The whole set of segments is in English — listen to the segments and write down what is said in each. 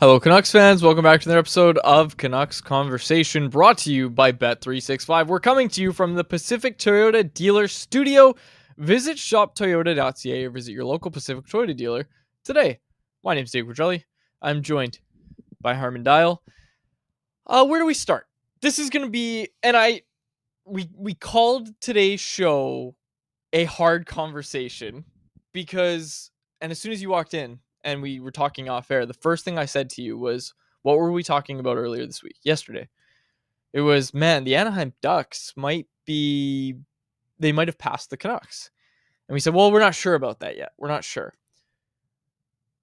Hello, Canucks fans. Welcome back to another episode of Canucks Conversation, brought to you by Bet365. We're coming to you from the Pacific Toyota Dealer Studio. Visit shoptoyota.ca or visit your local Pacific Toyota dealer today. My name's Dave Quadrelli. I'm joined by Harman Dial. Where do we start? This is going to be, we called today's show a hard conversation because, and as soon as you walked in and we were talking off air, the first thing I said to you was, what were we talking about earlier this week? Yesterday. It was, man, the Anaheim Ducks might have passed the Canucks. And we said, well, we're not sure about that yet. We're not sure.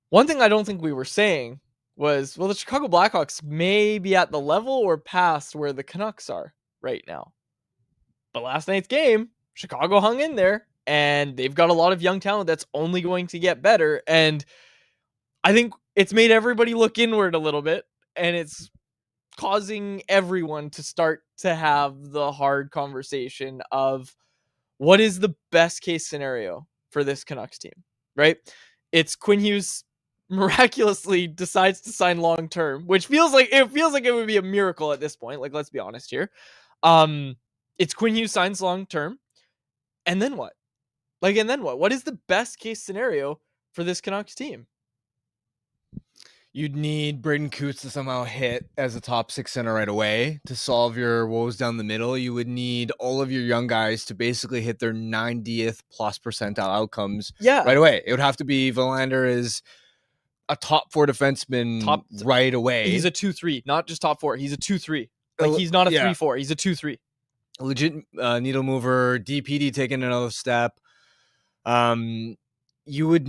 One thing I don't think we were saying was, well, the Chicago Blackhawks may be at the level or past where the Canucks are right now. But last night's game, Chicago hung in there, and they've got a lot of young talent that's only going to get better. And I think it's made everybody look inward a little bit, and it's causing everyone to start to have the hard conversation of what is the best case scenario for this Canucks team, right? It's Quinn Hughes miraculously decides to sign long term, which feels like it would be a miracle at this point. Like, let's be honest here. It's Quinn Hughes signs long term. And then what? What is the best case scenario for this Canucks team? You'd need Braden Coots to somehow hit as a top six center right away to solve your woes down the middle. You would need all of your young guys to basically hit their 90th plus percentile outcomes right away. It would have to be Verlander is a top four defenseman right away. He's a 2-3, not just top four. He's a 2-3. Like, he's not a 3-4. He's a 2-3. Legit needle mover. DPD taking another step. You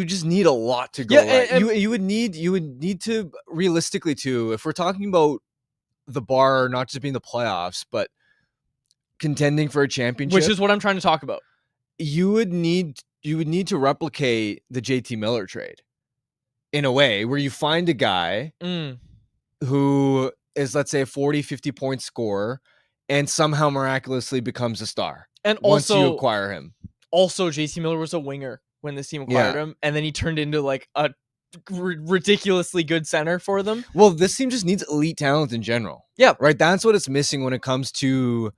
just need a lot to go right. You would need to realistically too, if we're talking about the bar not just being the playoffs, but contending for a championship, which is what I'm trying to talk about. You would need to replicate the JT Miller trade in a way where you find a guy who is, let's say, a 40-50 point scorer and somehow miraculously becomes a star. And once you acquire him. Also, JT Miller was a winger when this team acquired him, and then he turned into like a ridiculously good center for them. Well, this team just needs elite talent in general. Yeah. Right? That's what it's missing when it comes to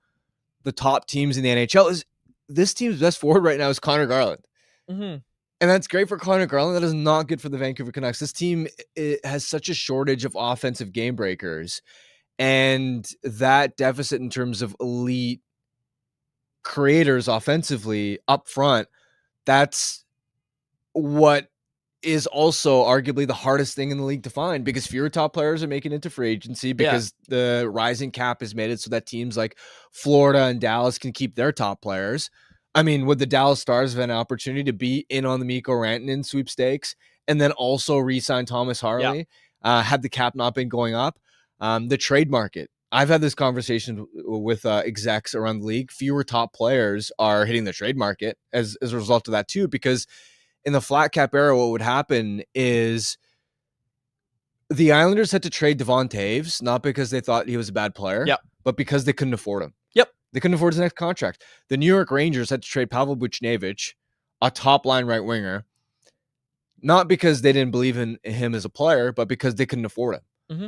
the top teams in the NHL. Is this team's best forward right now is Connor Garland. Mm-hmm. And that's great for Connor Garland. That is not good for the Vancouver Canucks. This team has such a shortage of offensive game breakers. And that deficit in terms of elite creators offensively up front, that's what is also arguably the hardest thing in the league to find, because fewer top players are making it to free agency because the rising cap has made it so that teams like Florida and Dallas can keep their top players. I mean, would the Dallas Stars have an opportunity to be in on the Mikko Rantanen sweepstakes and then also re-sign Thomas Harley had the cap not been going up? The trade market. I've had this conversation with execs around the league. Fewer top players are hitting the trade market as a result of that too, because in the flat cap era, what would happen is the Islanders had to trade Devon Toews, not because they thought he was a bad player, but because they couldn't afford him. They couldn't afford his next contract. The New York Rangers had to trade Pavel Buchnevich, a top line right winger, not because they didn't believe in him as a player, but because they couldn't afford him. Mm-hmm.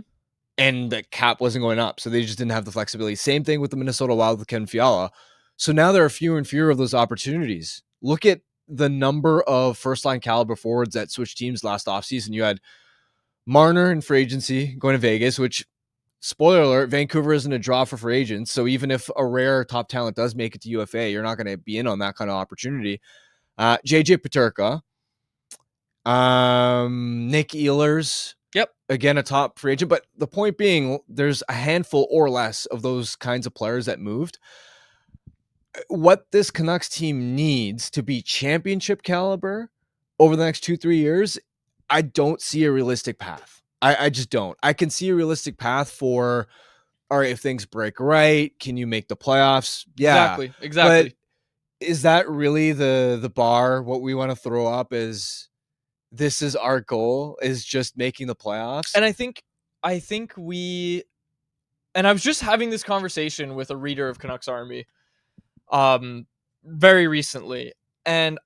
And the cap wasn't going up, so they just didn't have the flexibility. Same thing with the Minnesota Wild with Ken Fiala. So now there are fewer and fewer of those opportunities. Look at the number of first-line caliber forwards that switched teams last offseason. You had Marner in free agency going to Vegas, which, spoiler alert, Vancouver isn't a draw for free agents. So even if a rare top talent does make it to UFA, you're not going to be in on that kind of opportunity. JJ Peterka, Nick Ehlers. Again, a top free agent. But the point being, there's a handful or less of those kinds of players that moved. What this Canucks team needs to be championship caliber over the next 2-3 years, I don't see a realistic path. I just don't. I can see a realistic path for, all right, if things break right, can you make the playoffs? Yeah. Exactly. But is that really the bar? What we want to throw up is, this is our goal, is just making the playoffs? And I think I was just having this conversation with a reader of Canucks Army very recently, and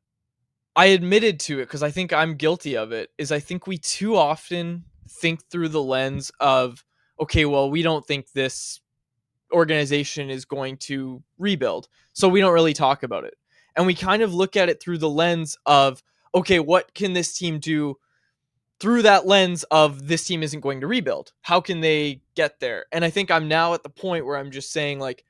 I admitted to it because I think I'm guilty of it, is I think we too often think through the lens of, okay, well, we don't think this organization is going to rebuild, so we don't really talk about it. And we kind of look at it through the lens of, okay, what can this team do through that lens of this team isn't going to rebuild? How can they get there? And I think I'm now at the point where I'm just saying, like,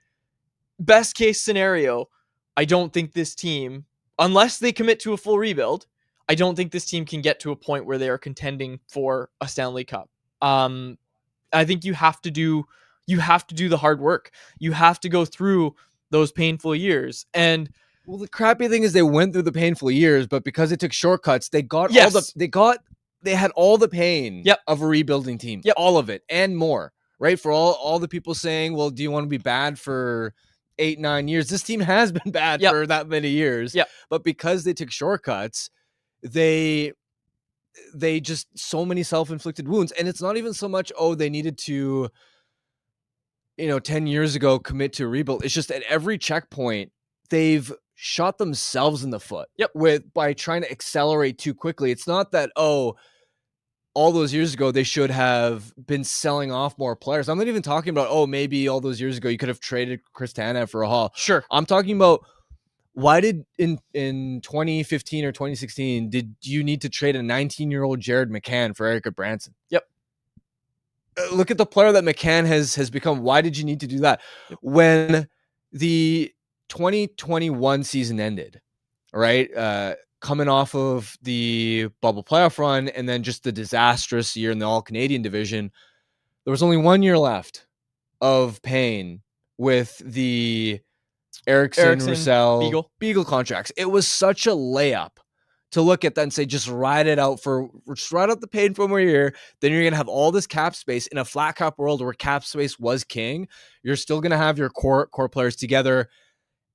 best case scenario, I don't think this team, unless they commit to a full rebuild, I don't think this team can get to a point where they are contending for a Stanley Cup. I think you have to do the hard work. You have to go through those painful years. And well, the crappy thing is they went through the painful years, but because they took shortcuts, they got they had all the pain of a rebuilding team. All of it and more. Right? For all the people saying, well, do you want to be bad for 8-9 years? This team has been bad for that many years. But because they took shortcuts, they just so many self-inflicted wounds. And it's not even so much, they needed to, 10 years ago commit to a rebuild. It's just at every checkpoint, they've shot themselves in the foot by trying to accelerate too quickly. It's not that, all those years ago, they should have been selling off more players. I'm not even talking about, maybe all those years ago, you could have traded Chris Tanev for a haul. Sure. I'm talking about, why did in 2015 or 2016, did you need to trade a 19-year-old Jared McCann for Erik Branson? Look at the player that McCann has become. Why did you need to do that? When the 2021 season ended, right? Coming off of the bubble playoff run and then just the disastrous year in the All-Canadian division, there was only 1 year left of pain with the Eriksson, Roussel, Beagle contracts. It was such a layup to look at that and say, just ride it out the pain for 1 year. Then you're going to have all this cap space in a flat cap world where cap space was king. You're still going to have your core players together.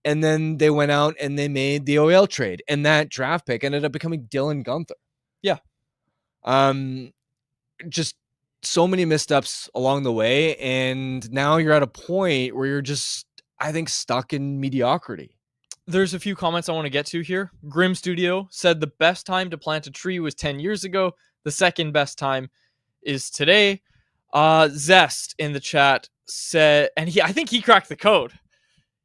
And then they went out and they made the OEL trade, and that draft pick ended up becoming Dylan Guenther. Just so many missteps along the way. And now you're at a point where you're just, I think, stuck in mediocrity. There's a few comments I want to get to here. Grim Studio said the best time to plant a tree was 10 years ago. The second best time is today. Zest in the chat said, and I think he cracked the code.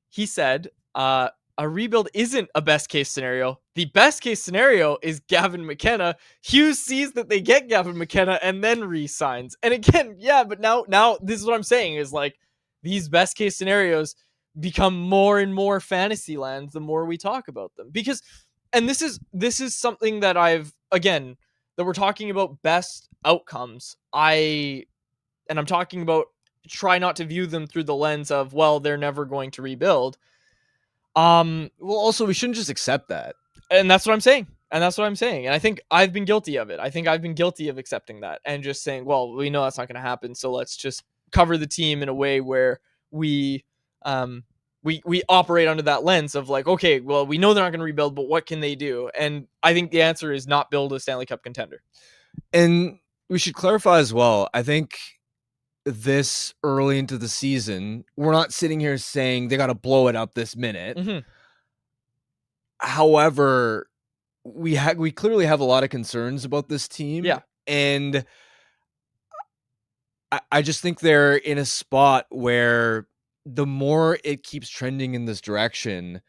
He said, a rebuild isn't a best case scenario. The best case scenario is Gavin McKenna. Hughes sees that they get Gavin McKenna and then re-signs. And again, but now this is what I'm saying is, like, these best case scenarios become more and more fantasy land the more we talk about them. Because, and this is something that that we're talking about best outcomes. I'm talking about, try not to view them through the lens of, well, they're never going to rebuild. Well, also, we shouldn't just accept that. And that's what I'm saying. And I think I've been guilty of it. I think I've been guilty of accepting that and just saying, well, we know that's not going to happen, so let's just cover the team in a way where we operate under that lens of, like, okay, well, we know they're not going to rebuild, but what can they do? And I think the answer is not build a Stanley Cup contender. And we should clarify as well, I think this early into the season, we're not sitting here saying they got to blow it up this minute. Mm-hmm. However, we clearly have a lot of concerns about this team. And I just think they're in a spot where the more it keeps trending in this direction,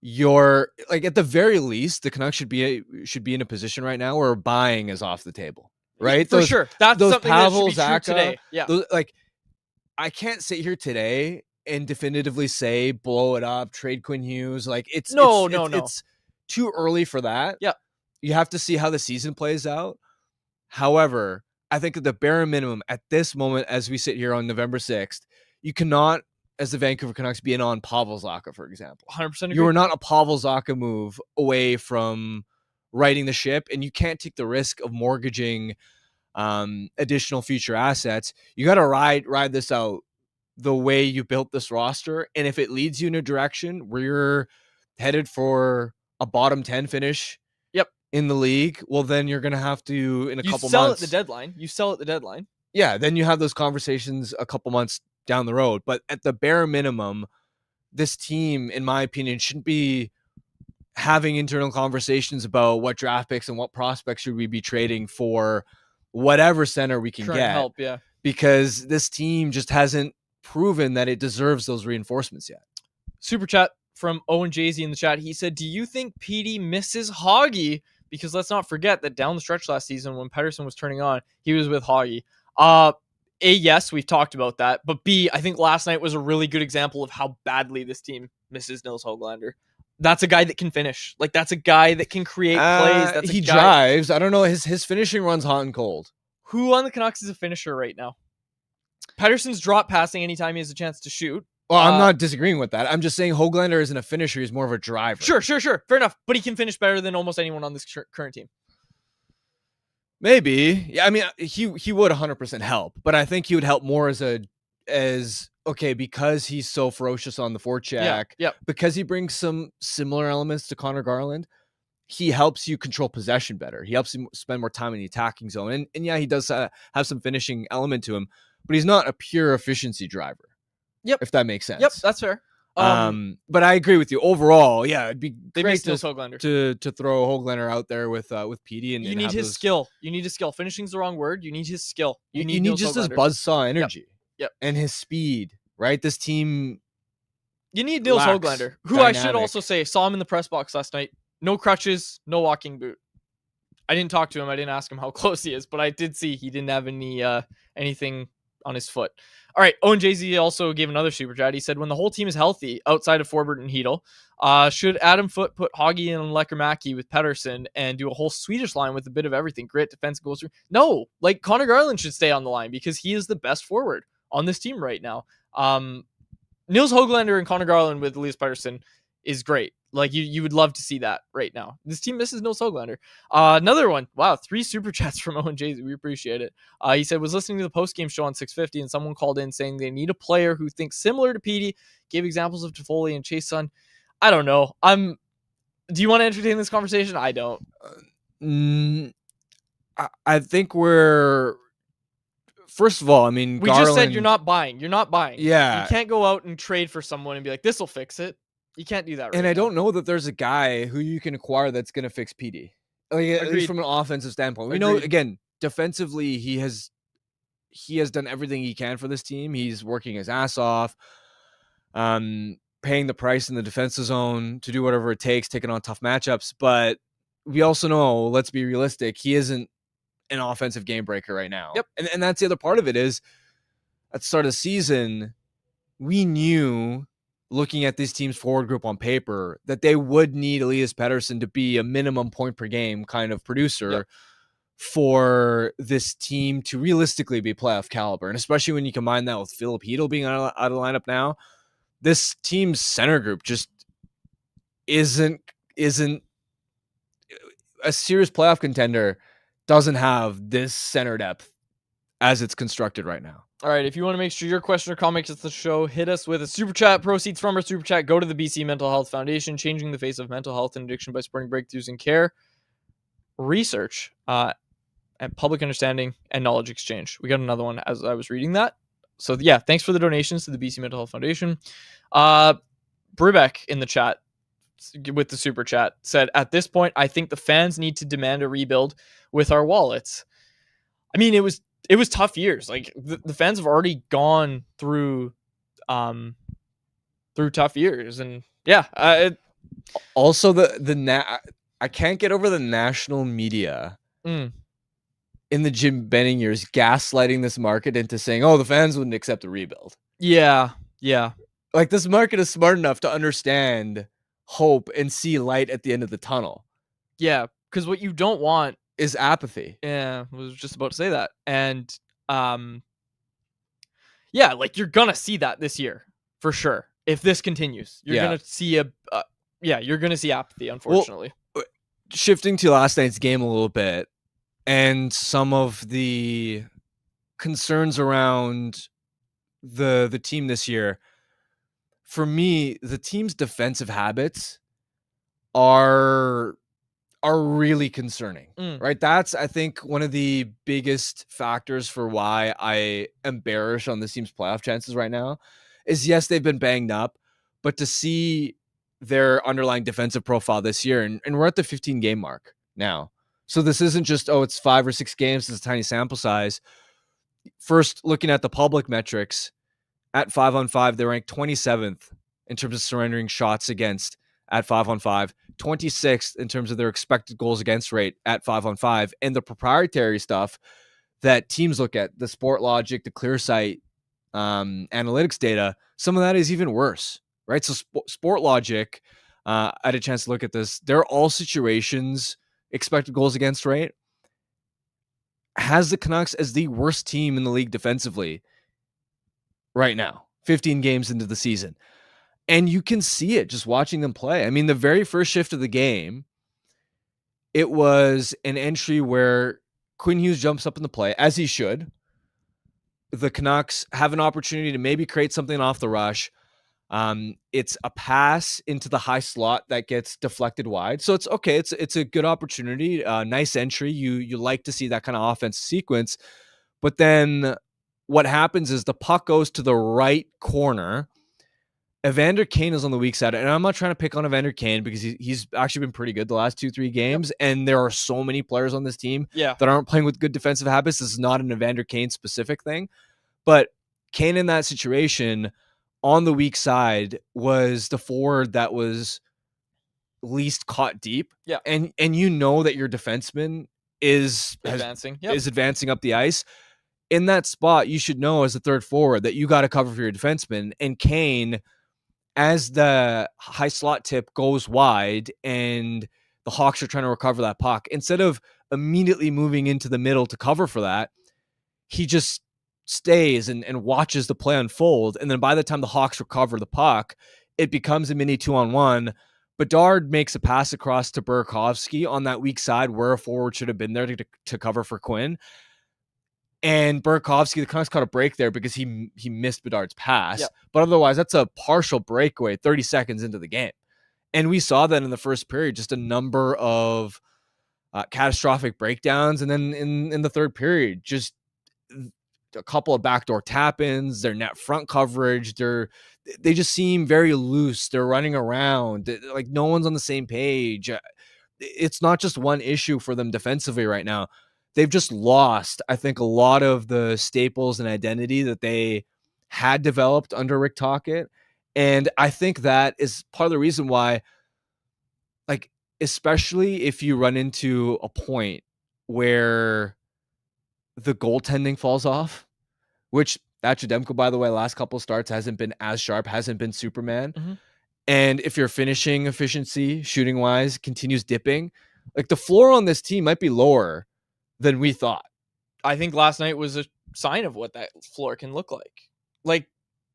you're, like, at the very least, the Canucks should be in a position right now where buying is off the table. Right? For sure. That's something that should be true today. I can't sit here today and definitively say blow it up, trade Quinn Hughes. Like, it's too early for that. You have to see how the season plays out. However, I think at the bare minimum at this moment, as we sit here on November 6th, you cannot, as the Vancouver Canucks, be in on Pavel Zacha, for example. 100% agree. You are not a Pavel Zacha move away from righting the ship, and you can't take the risk of mortgaging additional future assets. You got to ride this out the way you built this roster, and if it leads you in a direction where you're headed for a bottom 10 finish in the league, well, then you're going to have to, in a couple months, you sell at the deadline. Then you have those conversations a couple months down the road. But at the bare minimum, this team, in my opinion, shouldn't be having internal conversations about what draft picks and what prospects should we be trading for whatever center we can Current get, help, yeah. because this team just hasn't proven that it deserves those reinforcements yet. Super chat from Owen Jay-Z in the chat. He said, do you think Petey misses Hoggy? Because let's not forget that down the stretch last season when Patterson was turning on, he was with Hoggy. A, yes, we've talked about that. But B, I think last night was a really good example of how badly this team misses Nils Höglander. That's a guy that can finish. Like, that's a guy that can create plays. That's he drives. I don't know. His finishing runs hot and cold. Who on the Canucks is a finisher right now? Patterson's drop passing anytime he has a chance to shoot. Well, I'm not disagreeing with that. I'm just saying Höglander isn't a finisher. He's more of a driver. Sure. Fair enough. But he can finish better than almost anyone on this current team. Maybe. Yeah, I mean, he would 100% help, but I think he would help more okay, because he's so ferocious on the forecheck. Yeah. Because he brings some similar elements to Connor Garland. He helps you control possession better. He helps you spend more time in the attacking zone. And yeah, he does have some finishing element to him, but he's not a pure efficiency driver. Yep. If that makes sense. Yep, that's fair. But I agree with you. Overall, yeah, it'd be great to throw Höglander out there with Petey. And you need his skill. You need his skill. Finishing's the wrong word. You need his skill. You need just his buzzsaw energy. Yep. And his speed, right? This team. You need Nils Höglander, who dynamic. I should also say saw him in the press box last night. No crutches, no walking boot. I didn't talk to him. I didn't ask him how close he is, but I did see he didn't have anything on his foot. All right, Owen Jay-Z also gave another super chat. He said, when the whole team is healthy outside of Forbert and Hedel, should Adam Foote put Hoggy and Lekkerimäki with Patterson and do a whole Swedish line with a bit of everything? Grit, defense, goals through? No, like Connor Garland should stay on the line because he is the best forward on this team right now. Nils Höglander and Connor Garland with Elias Patterson is great. Like you would love to see that right now. This team misses Nils Höglander. Another one. Wow, 3 super chats from Owen Jay-Z. We appreciate it. He said, was listening to the post-game show on 650 and someone called in saying they need a player who thinks similar to Petey. Gave examples of Toffoli and Chason. I don't know. Do you want to entertain this conversation? I don't. I think we're... First of all, I mean, we Garland... just said you're not buying. Yeah. You can't go out and trade for someone and be like, this will fix it. You can't do that right And now. I don't know that there's a guy who you can acquire that's going to fix PD. Like, at least from an offensive standpoint. We know, again, defensively, he has done everything he can for this team. He's working his ass off, paying the price in the defensive zone to do whatever it takes, taking on tough matchups. But we also know, let's be realistic, he isn't an offensive game breaker right now. Yep. And that's the other part of it is, at the start of the season, we knew, looking at this team's forward group on paper, that they would need Elias Pettersson to be a minimum point per game kind of producer for this team to realistically be playoff caliber. And especially when you combine that with Filip Hedel being out of the lineup now, this team's center group just isn't a serious playoff contender, doesn't have this center depth as it's constructed right now. All right, if you want to make sure your question or comment gets the show, hit us with a super chat. Proceeds from our super chat go to the BC Mental Health Foundation, changing the face of mental health and addiction by supporting breakthroughs in care, research, and public understanding and knowledge exchange. We got another one as I was reading that. So yeah, thanks for the donations to the BC Mental Health Foundation. Brubeck in the chat with the super chat said, at this point, I think the fans need to demand a rebuild with our wallets. I mean, it was tough years. Like the fans have already gone through tough years, and yeah. Also, I can't get over the national media in the Jim Benning years gaslighting this market into saying, "Oh, the fans wouldn't accept a rebuild." Yeah. Like this market is smart enough to understand hope and see light at the end of the tunnel. Yeah, because what you don't want is apathy. Yeah, I was just about to say that. And yeah, like you're gonna see that this year for sure. If this continues, you're gonna see you're gonna see apathy, unfortunately. Well, shifting to last night's game a little bit and some of the concerns around the team this year. For me, the team's defensive habits are really concerning, right? That's, I think, one of the biggest factors for why I am bearish on this team's playoff chances right now is, yes, they've been banged up, but to see their underlying defensive profile this year, and we're at the 15-game mark now. So this isn't just, it's 5 or 6 games, it's a tiny sample size. First, looking at the public metrics, at 5-on-5, they rank 27th in terms of surrendering shots against at 5-on-5, 26th in terms of their expected goals against rate at 5-on-5. And the proprietary stuff that teams look at, the Sport Logic, the ClearSight analytics data, some of that is even worse, right? So Sport Logic, I had a chance to look at this. They're all situations, expected goals against rate, has the Canucks as the worst team in the league defensively right now, 15 games into the season. And you can see it just watching them play. I mean, the very first shift of the game, it was an entry where Quinn Hughes jumps up in the play, as he should. The Canucks have an opportunity to maybe create something off the rush. It's a pass into the high slot that gets deflected wide. So it's okay. It's a good opportunity. Nice entry. You like to see that kind of offense sequence. But then what happens is the puck goes to the right corner. Evander Kane is on the weak side, and I'm not trying to pick on Evander Kane because he's actually been pretty good the last 2-3 games, and there are so many players on this team that aren't playing with good defensive habits. This is not an Evander Kane specific thing, but Kane in that situation on the weak side was the forward that was least caught deep. Yeah. And you know that your defenseman is advancing up the ice. In that spot, you should know as a third forward that you got to cover for your defenseman. And Kane, as the high slot tip goes wide and the Hawks are trying to recover that puck, instead of immediately moving into the middle to cover for that, he just stays and watches the play unfold. And then by the time the Hawks recover the puck, it becomes a mini 2-on-1. Bedard makes a pass across to Burakovsky on that weak side where a forward should have been there to cover for Quinn. And Burakovsky, the Canucks caught a break there because he missed Bedard's pass. Yep. But otherwise, that's a partial breakaway 30 seconds into the game. And we saw that in the first period, just a number of catastrophic breakdowns. And then in the third period, just a couple of backdoor tap-ins, their net front coverage, they just seem very loose. They're running around. Like no one's on the same page. It's not just one issue for them defensively right now. They've just lost, I think, a lot of the staples and identity that they had developed under Rick Tocchet. And I think that is part of the reason why, like, especially if you run into a point where the goaltending falls off, which that Demko, by the way, last couple of starts hasn't been as sharp, hasn't been Superman. Mm-hmm. And if your finishing efficiency, shooting wise, continues dipping, like the floor on this team might be lower than we thought. I think last night was a sign of what that floor can look like. Like,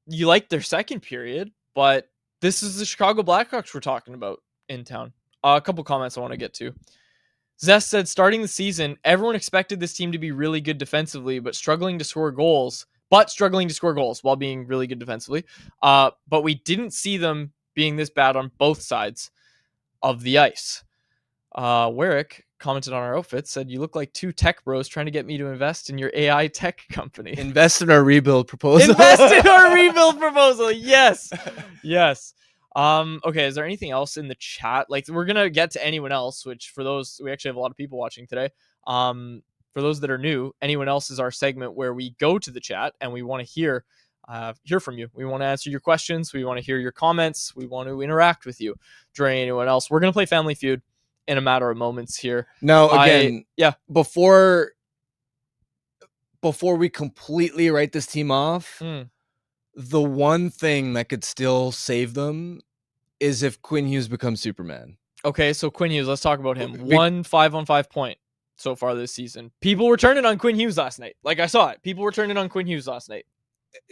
you like their second period, but this is the Chicago Blackhawks we're talking about in town. A couple comments I want to get to. Zest said, starting the season, everyone expected this team to be really good defensively, but struggling to score goals while being really good defensively. But we didn't see them being this bad on both sides of the ice. Warwick commented on our outfits, said, you look like two tech bros trying to get me to invest in your AI tech company. Invest in our rebuild proposal. Invest in our rebuild proposal. Yes. Yes. Okay, is there anything else in the chat? Like, we're going to get to anyone else, which for those, we actually have a lot of people watching today. For those that are new, anyone else is our segment where we go to the chat and we want to hear from you. We want to answer your questions. We want to hear your comments. We want to interact with you during anyone else. We're going to play Family Feud in a matter of moments here. Now, again, before we completely write this team off, the one thing that could still save them is if Quinn Hughes becomes Superman. Okay, so Quinn Hughes, let's talk about him. 1 5-on-5 point so far this season. People were turning on Quinn Hughes last night. Like, I saw it. People were turning on Quinn Hughes last night.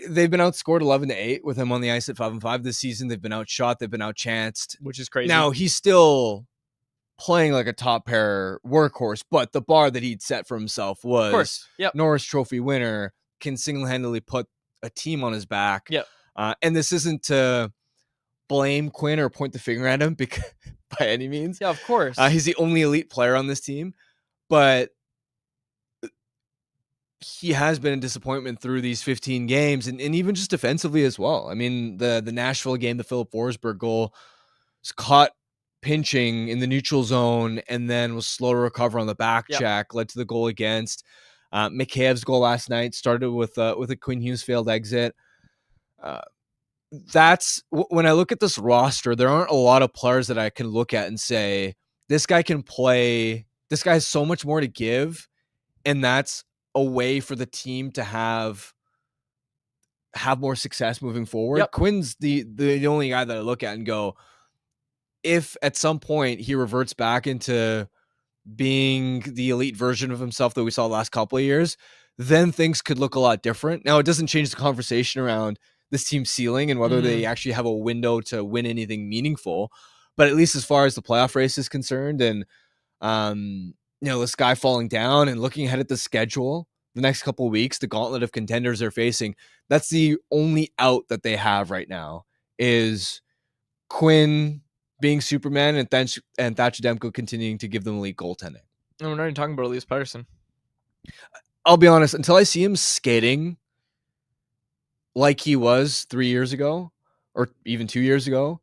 They've been outscored 11-8 with him on the ice at 5-on-5 this season. They've been outshot. They've been outchanced. Which is crazy. Now, he's still playing like a top pair workhorse, but the bar that he'd set for himself was Norris Trophy winner, can single-handedly put a team on his back. Yep. And this isn't to blame Quinn or point the finger at him because, by any means. Yeah, of course. He's the only elite player on this team, but he has been a disappointment through these 15 games and even just defensively as well. I mean, the Nashville game, the Philip Forsberg goal was caught pinching in the neutral zone and then was slow to recover on the back Yep. check, led to the goal against. Mikheyev's goal last night started with a Quinn Hughes failed exit. That's when I look at this roster, there aren't a lot of players that I can look at and say, this guy can play. This guy has so much more to give. And that's a way for the team to have more success moving forward. Yep. Quinn's the only guy that I look at and go, if at some point he reverts back into being the elite version of himself that we saw the last couple of years, then things could look a lot different. Now, it doesn't change the conversation around this team's ceiling and whether they actually have a window to win anything meaningful. But at least as far as the playoff race is concerned, and this guy falling down and looking ahead at the schedule, the next couple of weeks, the gauntlet of contenders they're facing, that's the only out that they have right now is Quinn being Superman and Thatcher Demko continuing to give them elite goaltending. And we're not even talking about Elias Patterson. I'll be honest, until I see him skating like he was 3 years ago or even 2 years ago,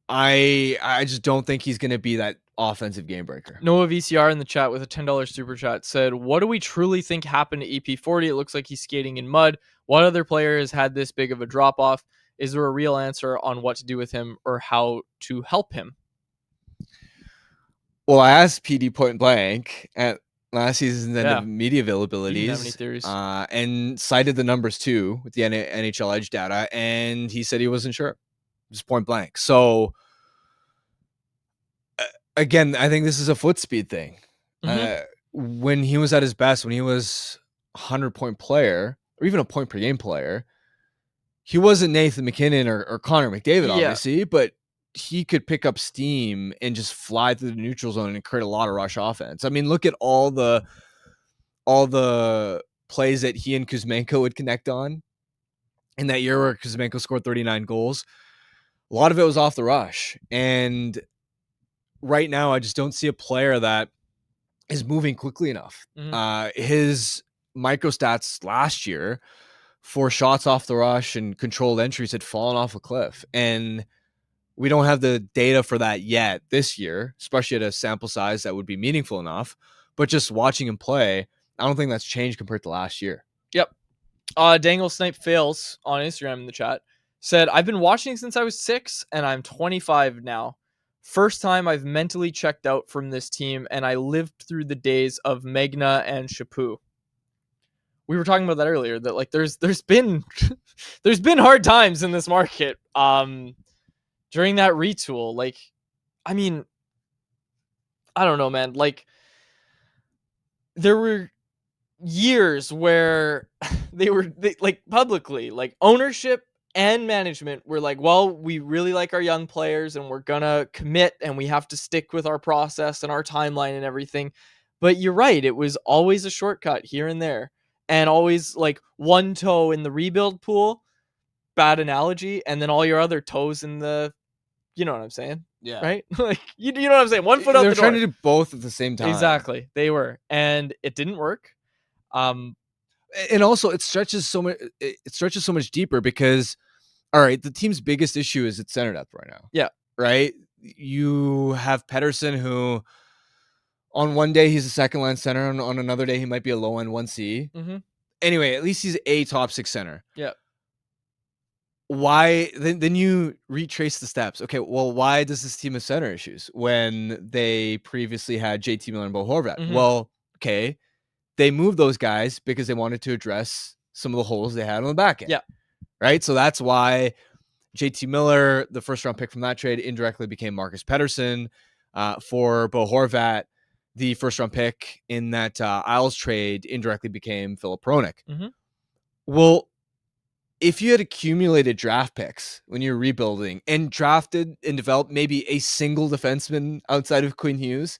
I just don't think he's going to be that offensive game breaker. Noah VCR in the chat with a $10 super chat said, what do we truly think happened to EP40? It looks like he's skating in mud. What other player has had this big of a drop off? Is there a real answer on what to do with him or how to help him? Well, I asked PD point blank at last season's end of media availabilities. He didn't have any theories. And cited the numbers too with the NHL Edge data, and he said he wasn't sure. Just point blank. So again, I think this is a foot speed thing. When he was at his best, when he was a 100-point player or even a point per game player, he wasn't Nathan McKinnon or Connor McDavid, obviously, but he could pick up steam and just fly through the neutral zone and create a lot of rush offense. I mean, look at all the plays that he and Kuzmenko would connect on in that year where Kuzmenko scored 39 goals. A lot of it was off the rush. And right now, I just don't see a player that is moving quickly enough. His micro stats last year for shots off the rush and controlled entries had fallen off a cliff. And we don't have the data for that yet this year, especially at a sample size that would be meaningful enough. But just watching him play, I don't think that's changed compared to last year. Yep. Dangle Snipe Fails on Instagram in the chat said, I've been watching since I was 6 and I'm 25 now. First time I've mentally checked out from this team, and I lived through the days of Megna and Chaput. We were talking about that earlier, that like there's been there's been hard times in this market during that retool. Like, I mean, I don't know, man. Like, there were years where they like publicly, like ownership and management were like, well, we really like our young players and we're gonna commit and we have to stick with our process and our timeline and everything. But you're right, it was always a shortcut here and there, and always like one toe in the rebuild pool, bad analogy, and then all your other toes in the, you know what I'm saying? Yeah. Right? Like you know what I'm saying? One foot out the door. They're trying to do both at the same time. Exactly. They were. And it didn't work. And also it stretches so much deeper because, all right, the team's biggest issue is its center depth right now. Yeah. Right? You have Patterson, who on one day he's a second line center, and on another day he might be a low end 1C. Anyway, at least he's a top 6 center. Yeah. Why then you retrace the steps? Okay, well, why does this team have center issues when they previously had JT Miller and Bo Horvat? Well, okay, they moved those guys because they wanted to address some of the holes they had on the back end. Yeah. Right? So that's why JT Miller, the first round pick from that trade, indirectly became Marcus Pettersson. For Bo Horvat, the first round pick in that Isles trade indirectly became Philip Hronek. Well, if you had accumulated draft picks when you were rebuilding and drafted and developed maybe a single defenseman outside of Quinn Hughes,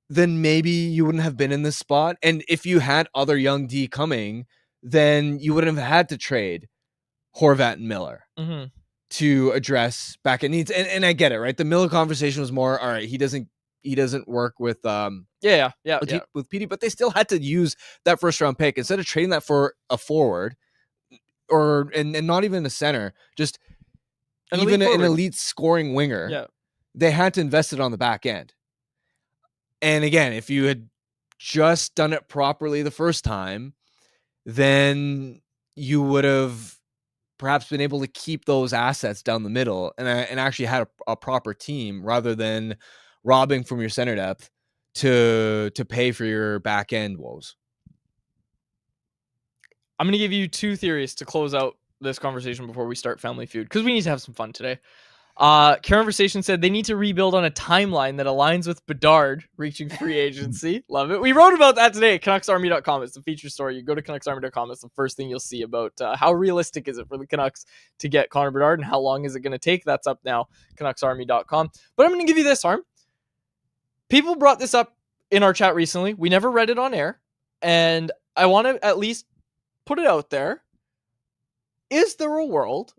then maybe you wouldn't have been in this spot. And if you had other young D coming, then you wouldn't have had to trade Horvat and Miller to address back end needs. And I get it, right? The Miller conversation was more, all right, he doesn't work with with PD, but they still had to use that first round pick instead of trading that for a forward and not even a center, just an elite scoring winger. they had to invest it on the back end. And again, if you had just done it properly the first time, then you would have perhaps been able to keep those assets down the middle and actually had a proper team rather than robbing from your center depth to pay for your back end woes. I'm going to give you two theories to close out this conversation before we start Family Feud, because we need to have some fun today. Conversation said they need to rebuild on a timeline that aligns with Bedard reaching free agency. Love it. We wrote about that today at CanucksArmy.com. It's the feature story. You go to CanucksArmy.com. It's the first thing you'll see about how realistic is it for the Canucks to get Connor Bedard and how long is it going to take. That's up now, CanucksArmy.com. But I'm going to give you this, Harm. People brought this up in our chat recently. We never read it on air. And I want to at least put it out there. Is there a world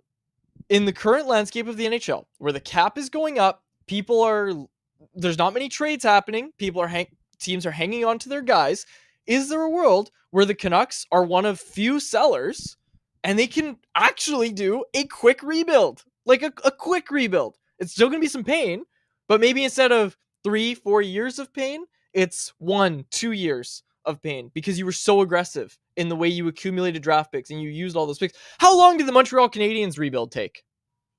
in the current landscape of the NHL where the cap is going up, there's not many trades happening, teams are hanging on to their guys? Is there a world where the Canucks are one of few sellers and they can actually do a quick rebuild? Like a quick rebuild. It's still going to be some pain, but maybe instead of 3-4 years of pain, it's 1-2 years of pain because you were so aggressive in the way you accumulated draft picks and you used all those picks. How long did the Montreal Canadiens rebuild take?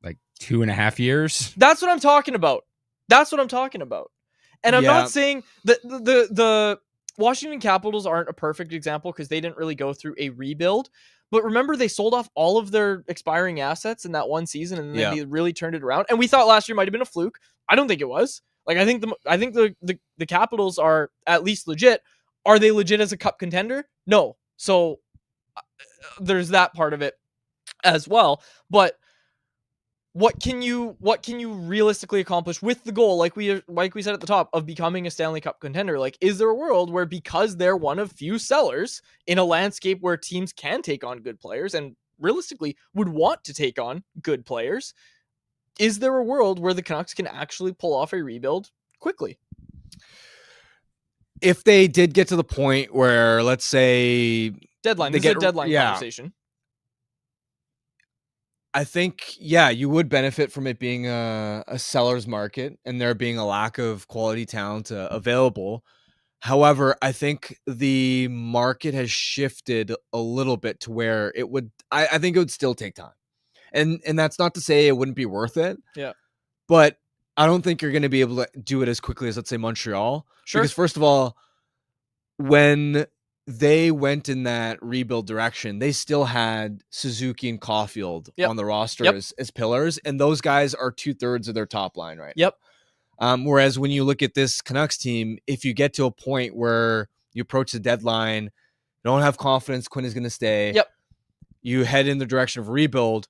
Like 2.5 years. That's what I'm talking about. And I'm not saying that the Washington Capitals aren't a perfect example because they didn't really go through a rebuild. But remember, they sold off all of their expiring assets in that one season, and then they really turned it around. And we thought last year might have been a fluke. I don't think it was. Like I think the Capitals are at least legit. Are they legit as a cup contender? No. So there's that part of it as well. But what can you realistically accomplish with the goal, like we said at the top, of becoming a Stanley Cup contender? Like, is there a world where, because they're one of few sellers in a landscape where teams can take on good players and realistically would want to take on good players, is there a world where the Canucks can actually pull off a rebuild quickly? If they did get to the point where, let's say, deadline, this is a deadline conversation. I think, you would benefit from it being a seller's market and there being a lack of quality talent available. However, I think the market has shifted a little bit to where it would, I think it would still take time. And that's not to say it wouldn't be worth it. Yeah. But I don't think you're going to be able to do it as quickly as, let's say, Montreal. Sure. Because first of all, when they went in that rebuild direction, they still had Suzuki and Caulfield on the roster as pillars, and those guys are 2/3 of their top line right now. Whereas when you look at this Canucks team, if you get to a point where you approach the deadline, you don't have confidence Quinn is going to stay, you head in the direction of rebuild,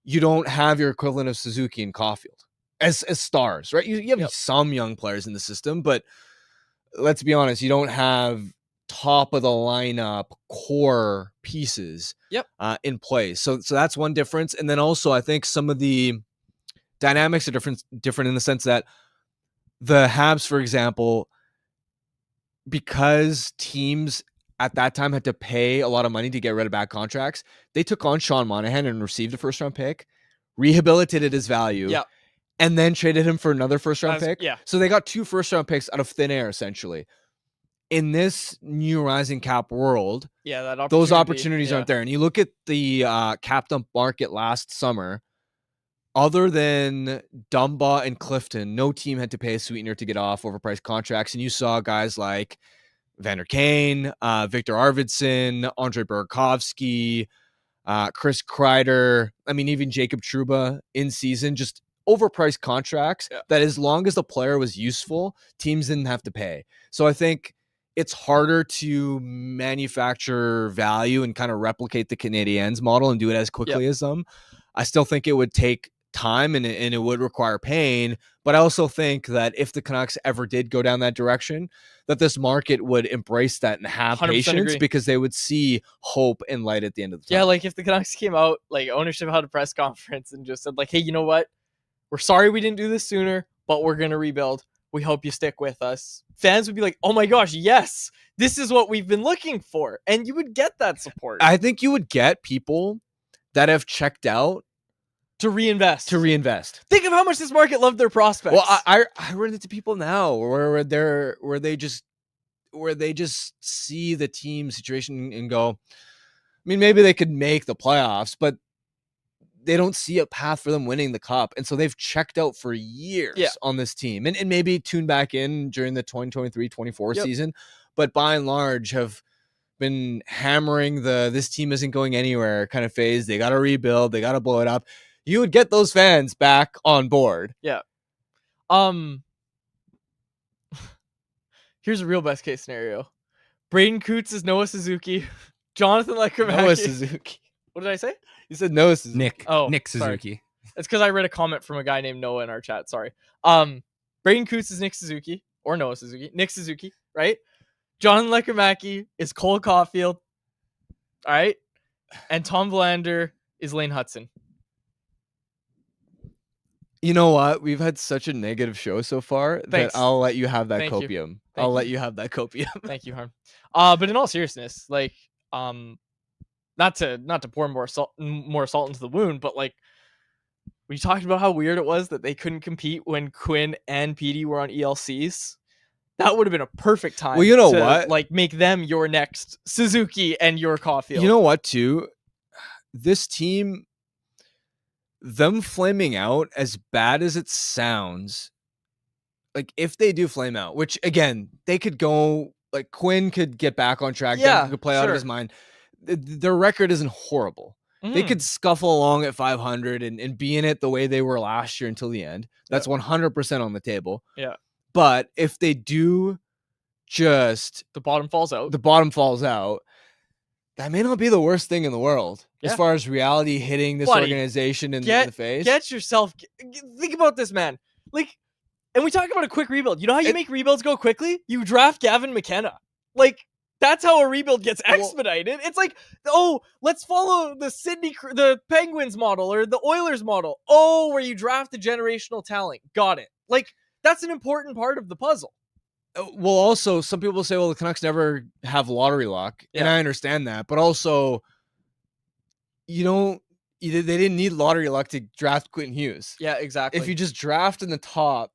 you don't have your equivalent of Suzuki and Caulfield as stars, right? You have some young players in the system, but let's be honest, you don't have top of the lineup core pieces in place. So that's one difference. And then also I think some of the dynamics are different in the sense that the Habs, for example, because teams at that time had to pay a lot of money to get rid of bad contracts, they took on Sean Monahan and received a first round pick, rehabilitated his value, and then traded him for another first round pick. So they got 2 first round picks out of thin air, essentially. In this new rising cap world, those opportunities aren't there. And you look at the cap dump market last summer, other than Dumba and Clifton, no team had to pay a sweetener to get off overpriced contracts. And you saw guys like Vander Kane, Victor Arvidsson, Andre Burakovsky, Chris Kreider, even Jacob Trouba in season, just overpriced contracts that as long as the player was useful, teams didn't have to pay. So I think it's harder to manufacture value and kind of replicate the Canadiens model and do it as quickly as them. I still think it would take time and it would require pain, but I also think that if the Canucks ever did go down that direction, that this market would embrace that and have patience because they would see hope and light at the end of the tunnel. Yeah, like if the Canucks came out, like ownership had a press conference and just said like, hey, you know what? We're sorry we didn't do this sooner, but we're going to rebuild. We hope you stick with us. Fans would be like, oh my gosh, yes, this is what we've been looking for. And you would get that support. I think you would get people that have checked out to reinvest. Think of how much this market loved their prospects. Well, I run into people now where they just see the team situation and go, I mean, maybe they could make the playoffs, but they don't see a path for them winning the cup. And so they've checked out for years on this team and maybe tuned back in during the 2023-24 season. But by and large have been hammering this team isn't going anywhere kind of phase. They got to rebuild. They got to blow it up. You would get those fans back on board. Yeah. Here's a real best case scenario. Braden Coots is Noah Suzuki. Jonathan Lekkermaki. Noah Suzuki. What did I say? You said Noah Suzuki. Nick Suzuki. Sorry. It's because I read a comment from a guy named Noah in our chat. Sorry. Braden Coots is Nick Suzuki or Noah Suzuki. Nick Suzuki, right? Jonathan Lekkermaki is Cole Caulfield. All right. And Tom Verlander is Lane Hudson. You know what? We've had such a negative show so far Thanks. that I'll let you have that Thank you. copium. Thank I'll you. let you have that copium. Thank you, Harm. But in all seriousness, like, not to pour more salt into the wound, but like, we talked about how weird it was that they couldn't compete when Quinn and Petey were on ELCs. That would have been a perfect time. Well, you know to, what? Like, make them your next Suzuki and your Caulfield. You know what, too? This team, them flaming out, as bad as it sounds, like, if they do flame out, which, again, they could go, like, Quinn could get back on track. Yeah, Duncan could play out of his mind. Their record isn't horrible. They could scuffle along at 500 and be in it the way they were last year until the end. That's 100% on the table. Yeah. But if they do just... The bottom falls out. That may not be the worst thing in the world as far as reality hitting this organization in the face. Get yourself... Think about this, man. Like, and we talk about a quick rebuild. You know how you make rebuilds go quickly? You draft Gavin McKenna. Like, that's how a rebuild gets expedited. It's like, oh, let's follow the Penguins model or the Oilers model. Oh, where you draft the generational talent. Got it. Like, that's an important part of the puzzle. Well, also, some people say, well, the Canucks never have lottery luck. Yeah. And I understand that. But also, they didn't need lottery luck to draft Quentin Hughes. Yeah, exactly. If you just draft in the top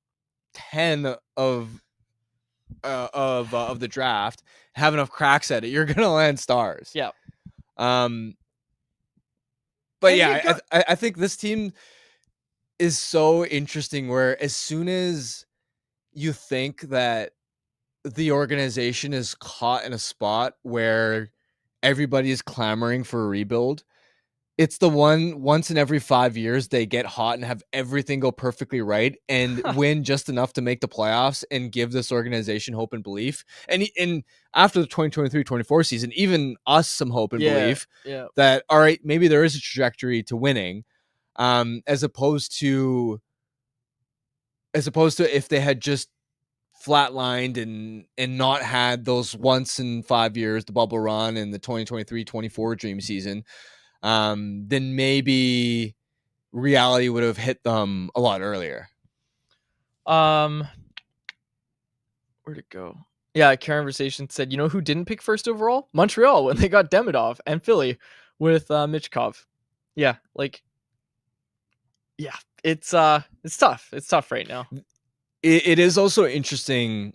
10 of the draft, have enough cracks at it, you're gonna land stars. Yeah. But yeah, I think this team is so interesting where as soon as you think that the organization is caught in a spot where everybody is clamoring for a rebuild, it's the once in every 5 years they get hot and have everything go perfectly right and win just enough to make the playoffs and give this organization hope and belief. And after the 2023-24 season, even us some hope and belief that, all right, maybe there is a trajectory to winning, as opposed to if they had just flatlined and not had those once in 5 years, the bubble run and the 2023-24 dream season. Then maybe reality would have hit them a lot earlier. Where'd it go? Yeah, Conversation said, you know who didn't pick first overall? Montreal, when they got Demidov, and Philly with Michkov. Yeah, it's tough. It's tough right now. It is also interesting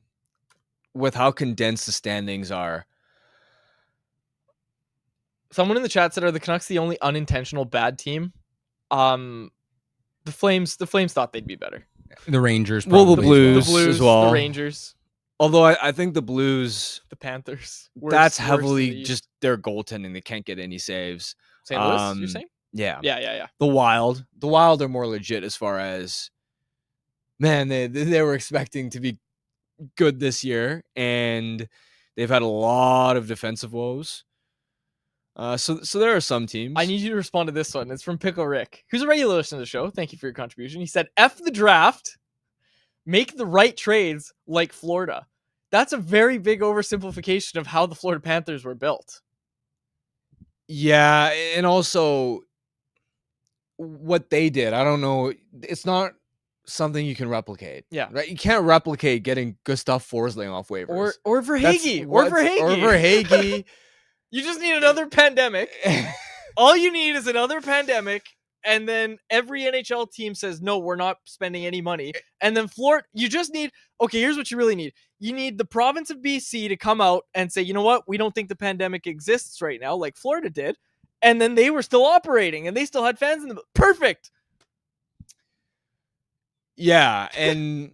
with how condensed the standings are. Someone in the chat said, are the Canucks the only unintentional bad team? The Flames thought they'd be better. The Rangers. Well, the Blues as well. The Rangers. Although I think the Blues... The Panthers. That's heavily just their goaltending. They can't get any saves. St. Louis, you're saying? Yeah. Yeah. The Wild are more legit as far as... Man, they were expecting to be good this year, and they've had a lot of defensive woes. So there are some teams. I need you to respond to this one. It's from Pickle Rick, who's a regular listener to the show. Thank you for your contribution. He said, F the draft, make the right trades like Florida. That's a very big oversimplification of how the Florida Panthers were built. Yeah, and also what they did. I don't know. It's not something you can replicate. Yeah. Right? You can't replicate getting Gustav Forsling off waivers. Or Verhaeghe. You just need another pandemic. All you need is another pandemic, and then every NHL team says, no, we're not spending any money. And then Florida, you just need, okay, here's what you really need. You need the province of BC to come out and say, you know what? We don't think the pandemic exists right now, like Florida did. And then they were still operating and they still had fans in them. Perfect. Yeah, and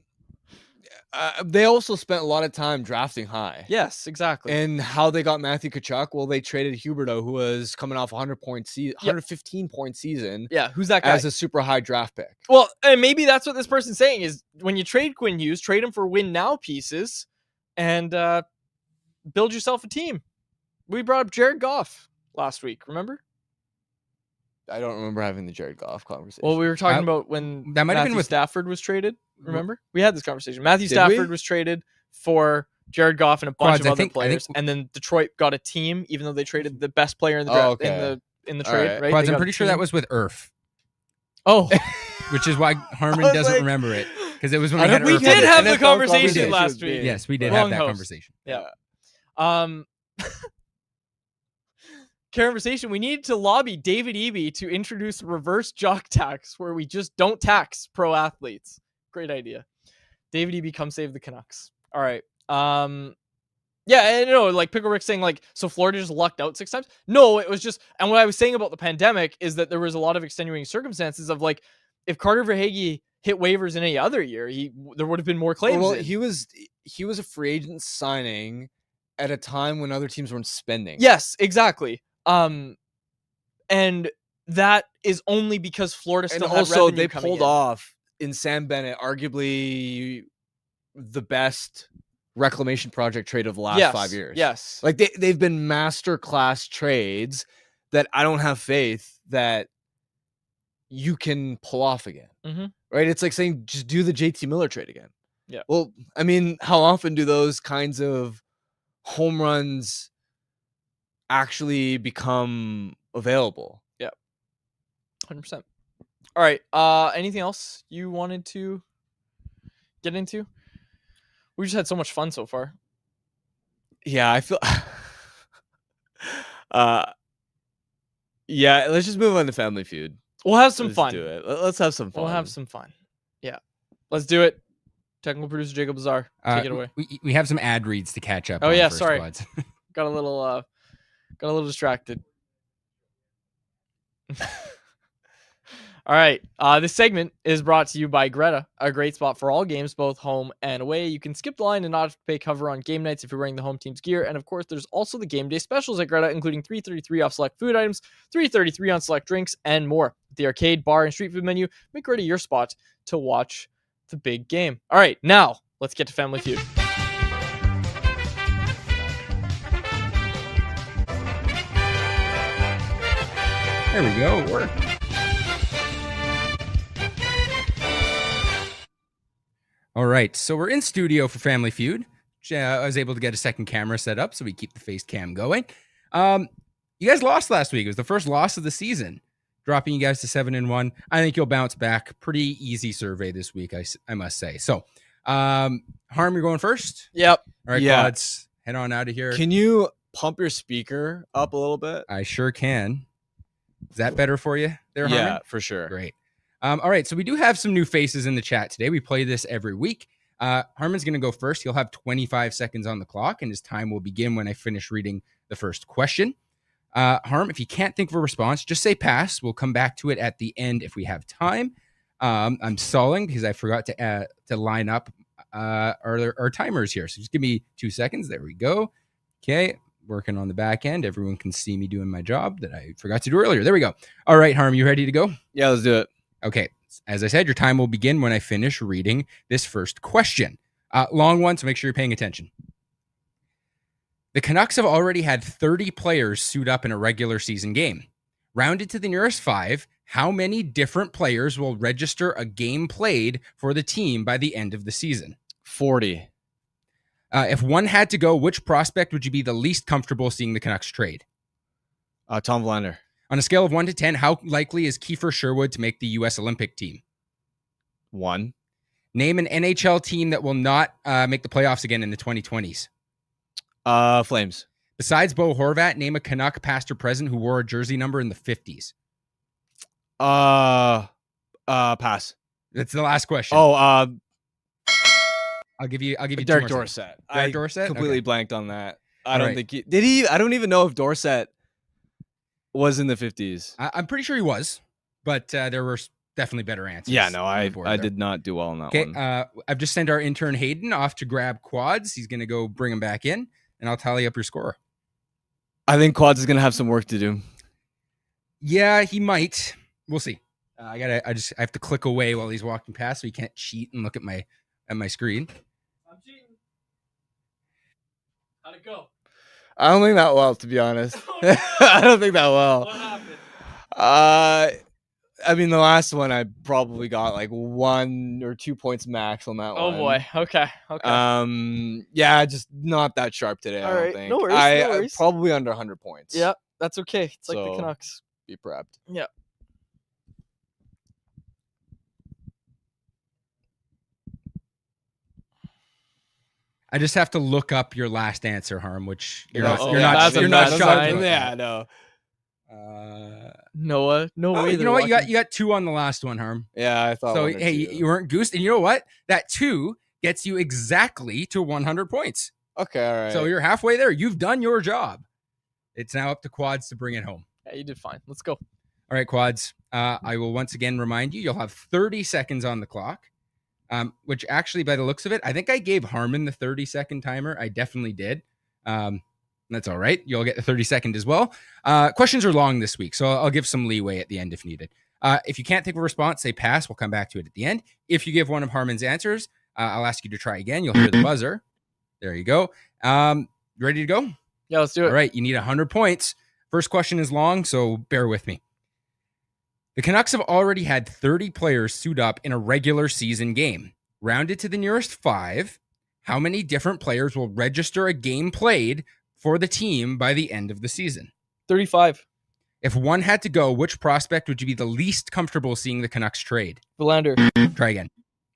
they also spent a lot of time drafting high. Yes, exactly. And how they got Matthew Tkachuk? Well, they traded Huberdeau, who was coming off 115 point season. Yeah, who's that guy? As a super high draft pick. Well, and maybe that's what this person's saying is when you trade Quinn Hughes, trade him for win now pieces and build yourself a team. We brought up Jared Goff last week, remember? I don't remember having the Jared Goff conversation. Well, we were talking about when that might have been with Stafford was traded. Remember? We had this conversation. Matthew Stafford was traded for Jared Goff and a bunch of other players, and then Detroit got a team, even though they traded the best player in the draft in the trade. Right? Quads, I'm pretty sure that was with Irf. Oh, which is why Harmon doesn't remember it because it was when we had we Irf. did have the conversation last week. Yes, we did have that conversation. Yeah. Conversation. We need to lobby David Eby to introduce reverse jock tax where we just don't tax pro athletes. Great idea. David Eby, come save the Canucks. All right. Yeah, and like Pickle Rick saying like, so Florida just lucked out 6 times. No, it was just, and what I was saying about the pandemic is that there was a lot of extenuating circumstances of like, if Carter Verhaeghe hit waivers in any other year, there would have been more claims. Well, he was a free agent signing at a time when other teams weren't spending. Yes, exactly. And that is only because Florida still had also revenue they coming pulled in. off in Sam Bennett arguably the best reclamation project trade of the last 5 years. Yes. Like they've been master class trades that I don't have faith that you can pull off again. Mm-hmm. Right? It's like saying just do the JT Miller trade again. Yeah. Well, I mean, how often do those kinds of home runs actually become available? Yeah. 100%. All right. Anything else you wanted to get into? We just had so much fun so far. Yeah, I feel yeah, let's just move on to Family Feud. We'll have some Let's fun. do it. Let's have some fun. We'll have some fun. Yeah. Let's do it. Technical producer Jacob Lazar, take it away. We have some ad reads to catch up. Oh on yeah, first, sorry. Quads. Got a little distracted. All right. This segment is brought to you by Greta, a great spot for all games, both home and away. You can skip the line and not pay cover on game nights if you're wearing the home team's gear. And of course, there's also the game day specials at Greta, including $3.33 off select food items, $3.33 on select drinks, and more. The arcade, bar, and street food menu make Greta your spot to watch the big game. All right, now let's get to Family Feud. There we go. It worked. All right, so we're in studio for Family Feud. I was able to get a second camera set up so we keep the face cam going. You guys lost last week. It was the first loss of the season, dropping you guys to 7-1. I think you'll bounce back. Pretty easy survey this week, I must say. So, Harm, you're going first? Yep. All right, Quads, head on out of here. Can you pump your speaker up a little bit? I sure can. Is that better for you there, Harmon? Yeah, for sure. Great. All right, so we do have some new faces in the chat today. We play this every week. Harmon's going to go first. He'll have 25 seconds on the clock, and his time will begin when I finish reading the first question. Harm, if you can't think of a response, just say pass. We'll come back to it at the end if we have time. I'm stalling because I forgot to line up our timers here. So just give me 2 seconds. There we go. Okay, working on the back end. Everyone can see me doing my job that I forgot to do earlier. There we go. All right, Harm, you ready to go? Yeah, let's do it. Okay, as I said, your time will begin when I finish reading this first question. Long one, so make sure you're paying attention. The Canucks have already had 30 players suit up in a regular season game. Rounded to the nearest 5, how many different players will register a game played for the team by the end of the season? 40. If one had to go, which prospect would you be the least comfortable seeing the Canucks trade? Tom Vlander. On a scale of 1 to 10, how likely is Kiefer Sherwood to make the U.S. Olympic team? 1. Name an NHL team that will not make the playoffs again in the 2020s. Flames. Besides Bo Horvat, name a Canuck past or present who wore a jersey number in the 50s. Pass. That's the last question. Oh, I'll give you Derek 2 more seconds. Dorsett. Derek Dorsett? Completely Okay. blanked on that. I All don't right. think he did. I don't even know if Dorsett was in the 50s. I'm pretty sure he was, but there were definitely better answers. Yeah, no, on the I board I there. did not do well on that Okay, one. I've just sent our intern Hayden off to grab quads. He's going to go bring him back in, and I'll tally up your score. I think Quads is gonna have some work to do. Yeah, he might. We'll see. I have to click away while he's walking past, so he can't cheat and look at my screen. I'm cheating. How'd it go? I don't think that well, to be honest. Oh, no. I don't think that well. What happened? I mean, the last one I probably got like 1 or 2 points max on that one. Oh boy. Okay. Yeah, just not that sharp today. All I don't right, think. no worries, I no worries. probably under 100 points. Yeah, that's okay. It's like the So- Canucks. Be prepped. Yeah. I just have to look up your last answer, Harm, which you're Oh, not. You're yeah, not. that's You're a not bad sharp. sign. with Yeah, that. no. Noah. No Oh, way. you they're know what? walking- You got 2 on the last one, Harm. Yeah, I thought. So one or hey, two. you weren't goosed, and you know what? That 2 gets you exactly to 100 points. Okay, all right. So you're halfway there. You've done your job. It's now up to Quads to bring it home. Yeah, you did fine. Let's go. All right, Quads. I will once again remind you, you'll have 30 seconds on the clock, which actually, by the looks of it, I think I gave Harmon the 30-second timer. I definitely did. That's all right. You'll get the 30-second as well. Questions are long this week, so I'll give some leeway at the end if needed. If you can't think of a response, say pass. We'll come back to it at the end. If you give one of Harmon's answers, I'll ask you to try again. You'll hear the buzzer. There you go. Ready to go? Yeah, let's do it. All right. You need 100 points. First question is long, so bear with me. The Canucks have already had 30 players suit up in a regular season game. Rounded to the nearest 5, how many different players will register a game played for the team by the end of the season? 35. If one had to go, which prospect would you be the least comfortable seeing the Canucks trade? Verlander. Try again.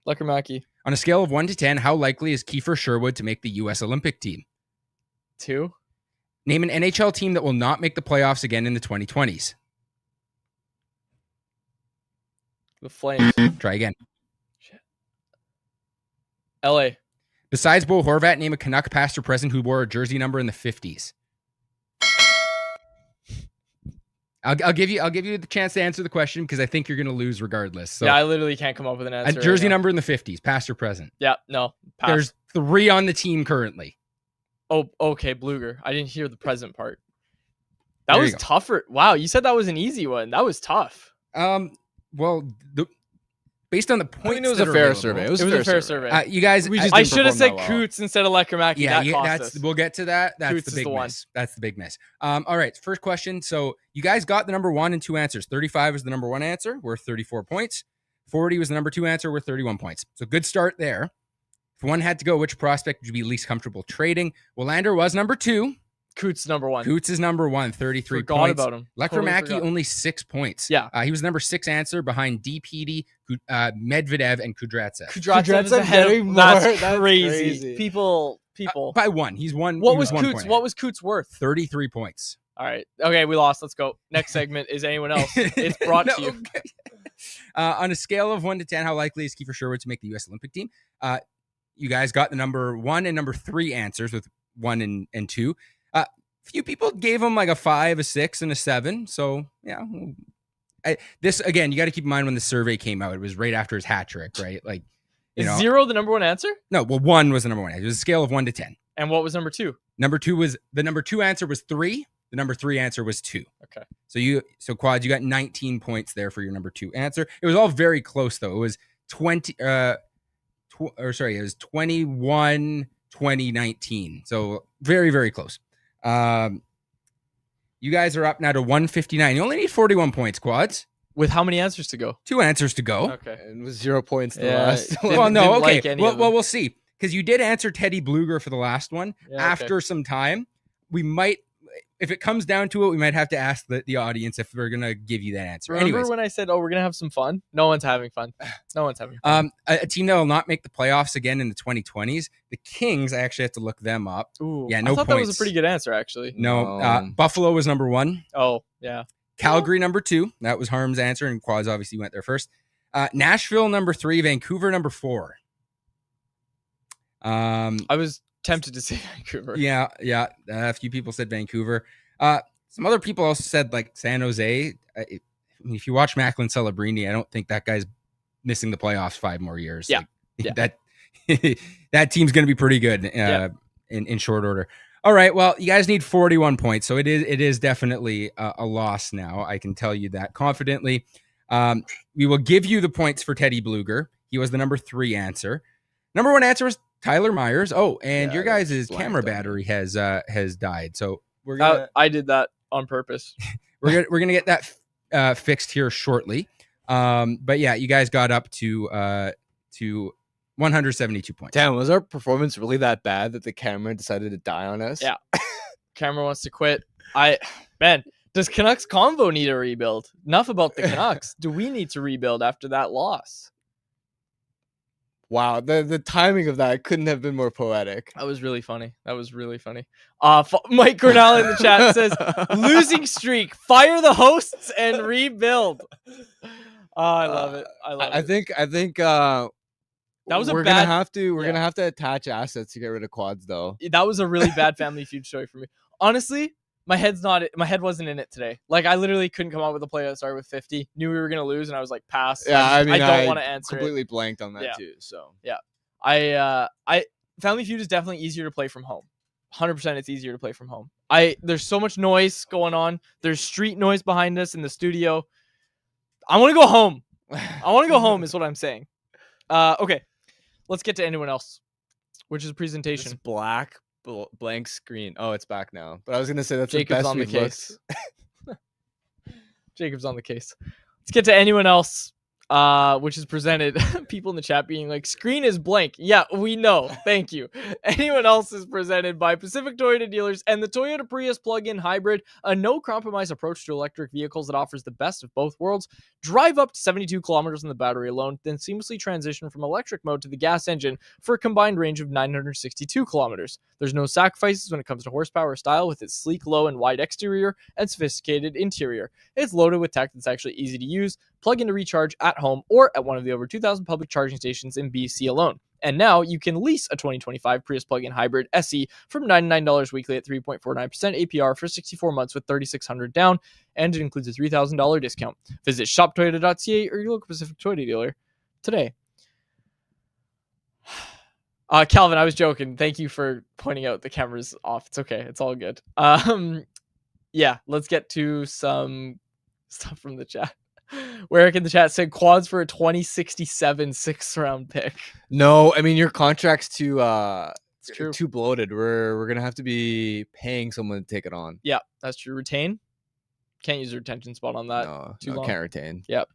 Lecker-Mackey. On a scale of 1 to 10, how likely is Kiefer Sherwood to make the U.S. Olympic team? 2. Name an NHL team that will not make the playoffs again in the 2020s. The Flames. Try again. LA. Besides Bo Horvat, name a Canuck past or present who wore a jersey number in the 50s. I'll give you the chance to answer the question because I think you're going to lose regardless. So Yeah, I literally can't come up with an a answer. jersey right now. number in the 50s, past or present. Yeah, no. Pass. There's 3 on the team currently. Oh, okay, Bluger. I didn't hear the present part. That There you was go. tougher. Wow, you said that was an easy one. That was tough. Well, based on the points, I mean, it was that a are fair available, survey. It was a fair survey. You guys, We just I didn't should have perform said that well. Coots instead of Lecker-Mackey. yeah, that cost that's us. we'll get to that. That's Coots the is big the one. miss. That's the big miss. All right, first question. So you guys got the number 1 and 2 answers. 35 is the number 1 answer, worth 34 points. 40 was the number 2 answer, worth 31 points. So good start there. If one had to go, which prospect would you be least comfortable trading? Willander was number 2. Coots number 1. Coots is number 1, 33 Forgot points. about him. Lecker-Mackey forgot. only 6 points. Yeah. He was number 6 answer behind DPD, Medvedev, and Kudryavtsev. Kudryavtsev is Kudryavtsev ahead of getting more. That's That's crazy. crazy. People. By 1. He's won. What he was 1 Coots? point What ahead. was Coots worth? 33 points. All right. Okay, we lost. Let's go. Next segment is anyone else. It's brought to you. Okay. On a scale of 1 to 10, how likely is Kiefer Sherwood to make the U.S. Olympic team? You guys got the number 1 and number 3 answers with 1 and 2. Few people gave him like a 5, a 6, and a 7. So yeah, this again, you got to keep in mind when the survey came out. It was right after his hat trick, right? Like, you Is know, 0 the number 1 answer? no. Well, 1 was the number 1. It was a scale of 1 to 10. And what was number 2? Number 2 was the number 2 answer was 3. The number 3 answer was 2. Okay. So Quads, you got 19 points there for your number 2 answer. It was all very close though. It was 21, 2019. So very, very close. You guys are up now to 159. You only need 41 points, Quads. With how many answers to go? 2 answers to go. Okay. And with 0 points the Yeah, last didn't- one. Well, no, didn't okay. like any of Well, them. we'll see. Because you did answer Teddy Bluger for the last one. Yeah, okay. After some time, we might, if it comes down to it, we might have to ask the audience if we're going to give you that answer. Remember Anyways, when I said, "Oh, we're gonna have some fun"? No one's having fun. No one's having fun. a team that will not make the playoffs again in the 2020s, the Kings, I actually have to look them up. Ooh, yeah, I no thought that was a points. pretty good answer, actually. No, No. Buffalo was number 1. Oh, yeah. Calgary number 2. That was Harm's answer, and Quads obviously went there first. Nashville number 3. Vancouver number 4. I was tempted to say Vancouver. Yeah. A few people said Vancouver. Some other people also said like San Jose. If you watch Macklin Celebrini, I don't think that guy's missing the playoffs 5 more years. Yeah. That that team's going to be pretty good in short order. All right. Well, you guys need 41 points, so it is definitely a loss now. I can tell you that confidently. We will give you the points for Teddy Bluger. He was the number 3 answer. Number 1 answer was Tyler Myers. Oh, and your guys' camera battery has died. So we're gonna. I did that on purpose. we're gonna get that fixed here shortly. But yeah, you guys got up to 172 points. Damn, was our performance really that bad that the camera decided to die on us? Yeah. Camera wants to quit. Does Canucks Convo need a rebuild? Enough about the Canucks. Do we need to rebuild after that loss? Wow, the timing of that couldn't have been more poetic. That was really funny. Mike Cornell in the chat says, losing streak, fire the hosts and rebuild. Oh, I love it. I think that was we're gonna have to attach assets to get rid of Quads though. That was a really bad Family Feud story for me. Honestly, my head wasn't in it today. Like I literally couldn't come up with a play that started with 50. Knew we were gonna lose, and I was like, pass. Yeah, I don't want to answer. Completely blanked on that too. So yeah, Family Feud is definitely easier to play from home. 100%, it's easier to play from home. There's so much noise going on. There's street noise behind us in the studio. I want to go home. Is what I'm saying. Okay, let's get to anyone else, which is presentation. This blank screen. Oh, it's back now. But I was gonna say that's Jacob's the best on the we've case. Jacob's on the case. Let's get to anyone else, which is presented. People in the chat being like, "Screen is blank." Yeah, we know. Thank you. Anyone else is presented by Pacific Toyota Dealers and the Toyota Prius plug-in hybrid, a no-compromise approach to electric vehicles that offers the best of both worlds. Drive up to 72 kilometers on the battery alone, then seamlessly transition from electric mode to the gas engine for a combined range of 962 kilometers. There's no sacrifices when it comes to horsepower or style with its sleek, low, and wide exterior and sophisticated interior. It's loaded with tech that's actually easy to use. Plug in to recharge at home or at one of the over 2,000 public charging stations in BC alone. And now you can lease a 2025 Prius plug-in hybrid SE from $99 weekly at 3.49% APR for 64 months with $3,600 down, and it includes a $3,000 discount. Visit shoptoyota.ca or your local Pacific Toyota dealer today. Calvin, I was joking. Thank you for pointing out the camera's off. It's okay. It's all good. Yeah, let's get to some stuff from the chat. Warwick in the chat said Quads for a 2067 6th round pick. No, I mean your contract's too true. too bloated. We're gonna have to be paying someone to take it on. Yeah, that's true. Retain. Can't use a retention spot on that. No, can't retain. Yep.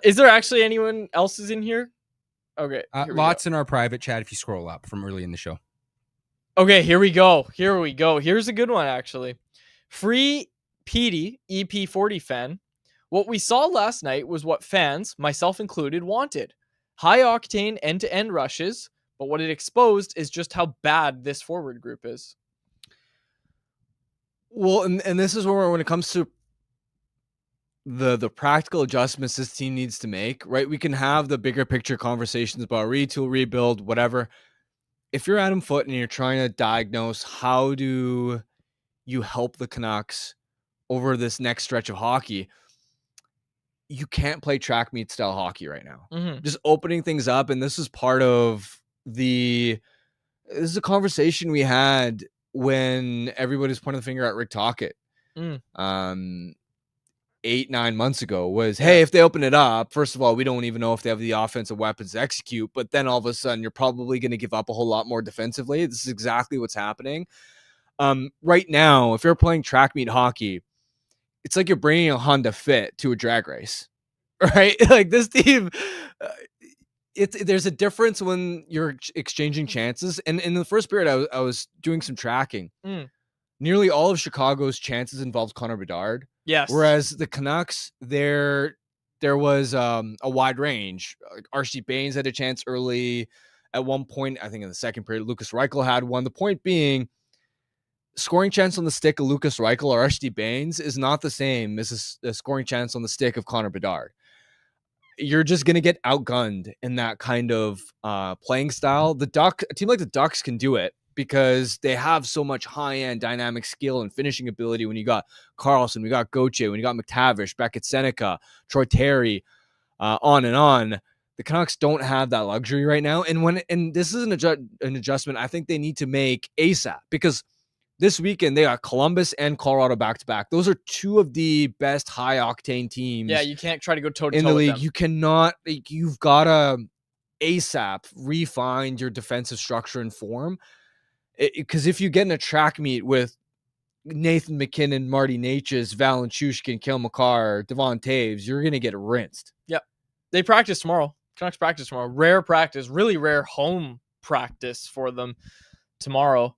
Is there actually anyone else's in here? Okay. Lots in our private chat if you scroll up from early in the show. Okay, here we go. Here's a good one, actually. Free Petey, EP40 fan. What we saw last night was what fans, myself included, wanted. High-octane end-to-end rushes, but what it exposed is just how bad this forward group is. Well, and this is where when it comes to the practical adjustments this team needs to make, right? We can have the bigger picture conversations about retool, rebuild, whatever. If you're Adam Foote and you're trying to diagnose how do you help the Canucks over this next stretch of hockey, you can't play track meet style hockey right now. Mm-hmm. Just opening things up, and this is part of this is a conversation we had when everybody's pointing the finger at Rick Tocchet. 8-9 months ago was, hey, if they open it up, first of all, we don't even know if they have the offensive weapons to execute, but then all of a sudden you're probably going to give up a whole lot more defensively. This is exactly what's happening. Right now, if you're playing track meet hockey, it's like you're bringing a Honda Fit to a drag race, right? Like this team, there's a difference when you're exchanging chances. And in the first period, I was doing some tracking. Nearly all of Chicago's chances involved Connor Bedard. Yes. Whereas the Canucks, there was a wide range. R.C. Baines had a chance early. At one point, I think in the second period, Lucas Reichel had one. The point being, scoring chance on the stick of Lucas Reichel or Ashley Baines is not the same as a scoring chance on the stick of Connor Bedard. You're just going to get outgunned in that kind of playing style. A team like the Ducks can do it because they have so much high-end dynamic skill and finishing ability. When you got Carlson, we got Gauthier, when you got McTavish, Beckett Seneca, Troy Terry, on and on. The Canucks don't have that luxury right now. And this is an adjustment I think they need to make ASAP, because this weekend they got Columbus and Colorado back-to-back. Those are two of the best high-octane teams. Yeah, you can't try to go toe-to-toe in the league. with them. You cannot. You've got to ASAP refine your defensive structure and form. Because if you get in a track meet with Nathan McKinnon, Marty Natchez, Valen Shushkin, Kale McCarr, Devon Taves, you're going to get rinsed. Yep. They practice tomorrow. Canucks practice tomorrow. Rare practice. Really rare home practice for them tomorrow.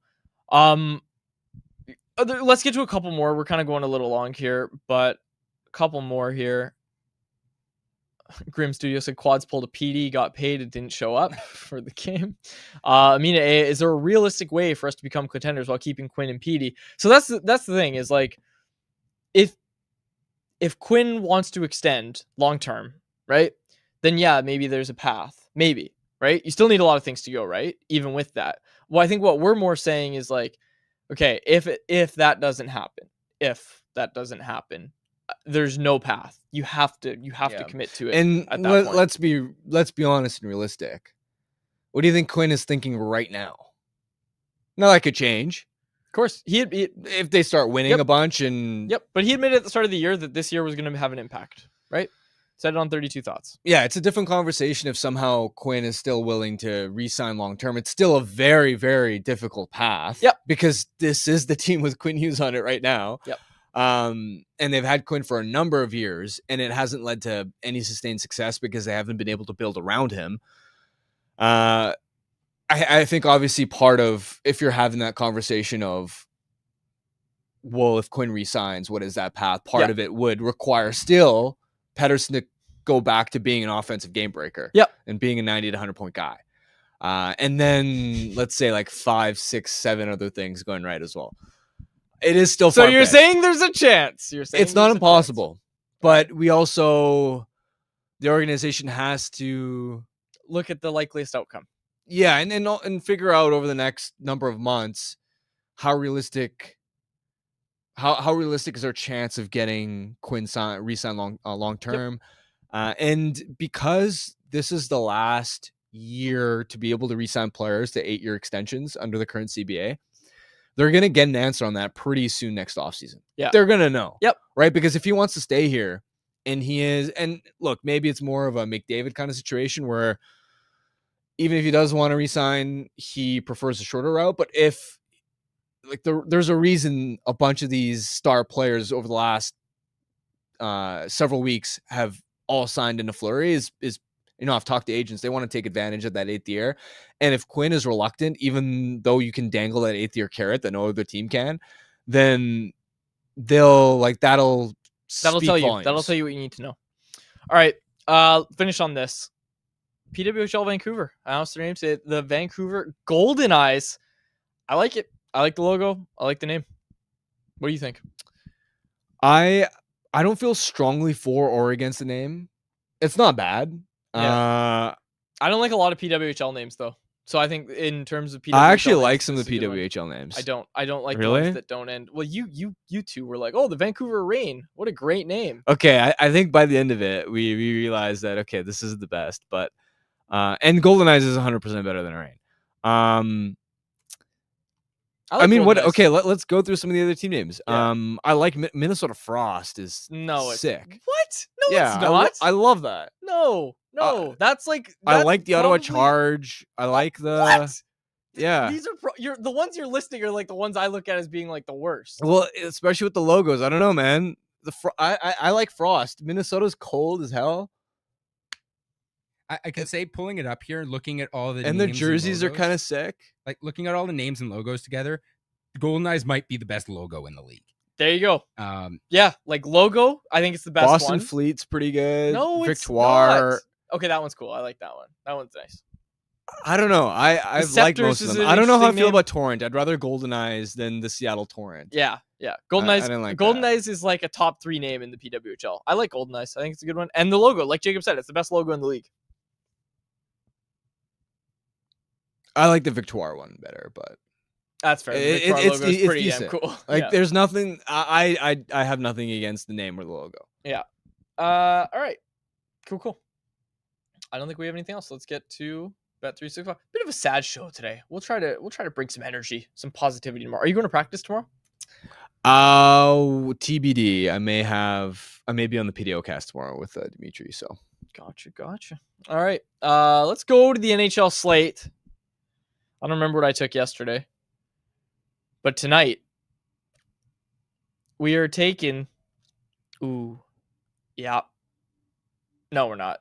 Let's get to a couple more. We're kind of going a little long here, but a couple more here. Grim Studio said Quads pulled a PD, got paid, and didn't show up for the game. Amina A, is there a realistic way for us to become contenders while keeping Quinn and PD? So that's the thing, is like, if Quinn wants to extend long term, right? Then yeah, maybe there's a path. Maybe, right? You still need a lot of things to go, right? Even with that. Well, I think what we're more saying is like, okay, if that doesn't happen, there's no path. You have to commit to it. And at that point. let's be honest and realistic. What do you think Quinn is thinking right now? Now that could change. Of course, if they start winning a bunch and but he admitted at the start of the year that this year was going to have an impact, right? Said it on 32 Thoughts. Yeah, it's a different conversation if somehow Quinn is still willing to re-sign long-term. It's still a very, very difficult path. Yep. Because this is the team with Quinn Hughes on it right now. Yep. And they've had Quinn for a number of years, and it hasn't led to any sustained success because they haven't been able to build around him. I think obviously part of, if you're having that conversation of, well, if Quinn re-signs, what is that path? Part of it would require still Patterson to go back to being an offensive game breaker. Yep. And being a 90 to 100 point guy. And then let's say like 5, 6, 7 other things going right as well. It is still so. You're far-fetched. saying there's a chance. You're saying it's not impossible, but we also, the organization has to look at the likeliest outcome. Yeah, and figure out over the next number of months how realistic is our chance of getting Quinn re-signed long term. Yep. And because this is the last year to be able to re-sign players to 8-year extensions under the current CBA, they're going to get an answer on that pretty soon next offseason. Yeah. They're going to know. Yep. Right? Because if he wants to stay here, and he is, and look, maybe it's more of a McDavid kind of situation where even if he does want to re-sign, he prefers a shorter route. But if, like, there's a reason a bunch of these star players over the last several weeks have all signed in a flurry is I've talked to agents. They want to take advantage of that 8th year. And if Quinn is reluctant, even though you can dangle that 8th year carrot that no other team can, then that'll tell you. volumes. That'll tell you what you need to know. All right. Finish on this. PWHL Vancouver. I announced their name today. The Vancouver Golden Eyes. I like it. I like the logo. I like the name. What do you think? I don't feel strongly for or against the name. It's not bad. Yeah. I don't like a lot of PWHL names though. So I think in terms of PWHL I actually names, like some of this is the a good one. PWHL names. I don't like Really? the ones that don't end. Well, you two were like, oh, the Vancouver Rain. What a great name. Okay, I think by the end of it, we realized that, okay, this is the best. But and Golden Eyes is 100% better than Rain. I mean, what? Golden Eyes. Okay, let's go through some of the other team names. Yeah. I like Minnesota Frost is sick. What? No, Yeah, it's not. I love that. No. That's like. I like the Ottawa probably- Charge. I like the. What? Yeah. These are the ones you're listing are like the ones I look at as being like the worst. Well, especially with the logos. I don't know, man. I like Frost. Minnesota's cold as hell. I can say pulling it up here and looking at all the And names the jerseys are logos, kind of sick. like looking at all the names and logos together. The Golden Eyes might be the best logo in the league. There you go. Um, Yeah, like logo. I think it's the best Boston one. Fleet's pretty good. No, it's Victoire. not. Okay, that one's cool. I like that one. That one's nice. I don't know. I've liked most of Scepters them. is I an don't know how I interesting feel name. about Torrent. I'd rather Golden Eyes than the Seattle Torrent. Yeah. Golden I Eyes. didn't like Golden that. Eyes is like a top 3 name in the PWHL. I like Golden Eyes. I think it's a good one. And the logo, like Jacob said, it's the best logo in the league. I like the Victoire one better, but That's fair. The Victoire logo is pretty damn cool. Like, there's nothing. I have nothing against the name or the logo. Yeah. All right. Cool. I don't think we have anything else. Let's get to Bet365. Bit of a sad show today. We'll try to bring some energy, some positivity tomorrow. Are you going to practice tomorrow? TBD. I may be on the PDO cast tomorrow with Dimitri. So Gotcha. All right. Let's go to the NHL slate. I don't remember what I took yesterday, but tonight we are taking. Ooh, yeah. No, we're not.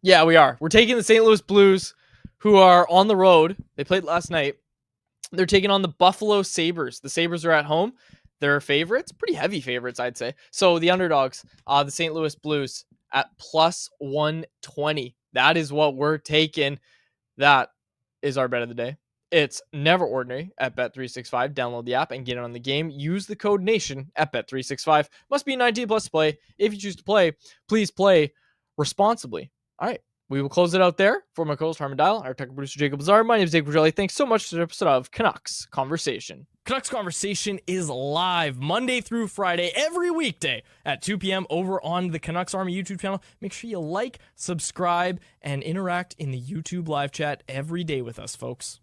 Yeah, we are. We're taking the St. Louis Blues, who are on the road. They played last night. They're taking on the Buffalo Sabres. The Sabres are at home. They're favorites, pretty heavy favorites, I'd say. So the underdogs, the St. Louis Blues at plus 120. That is what we're taking. That is our bet of the day. It's never ordinary at Bet365. Download the app and get in on the game. Use the code NATION at Bet365. Must be 19 plus to play. If you choose to play, please play responsibly. All right. We will close it out there. For my co-host Harmon Dial, our tech producer Jacob Lazar, my name is Dave Bergelli. Thanks so much for the episode of Canucks Conversation. Canucks Conversation is live Monday through Friday, every weekday at 2 p.m. over on the Canucks Army YouTube channel. Make sure you like, subscribe, and interact in the YouTube live chat every day with us, folks.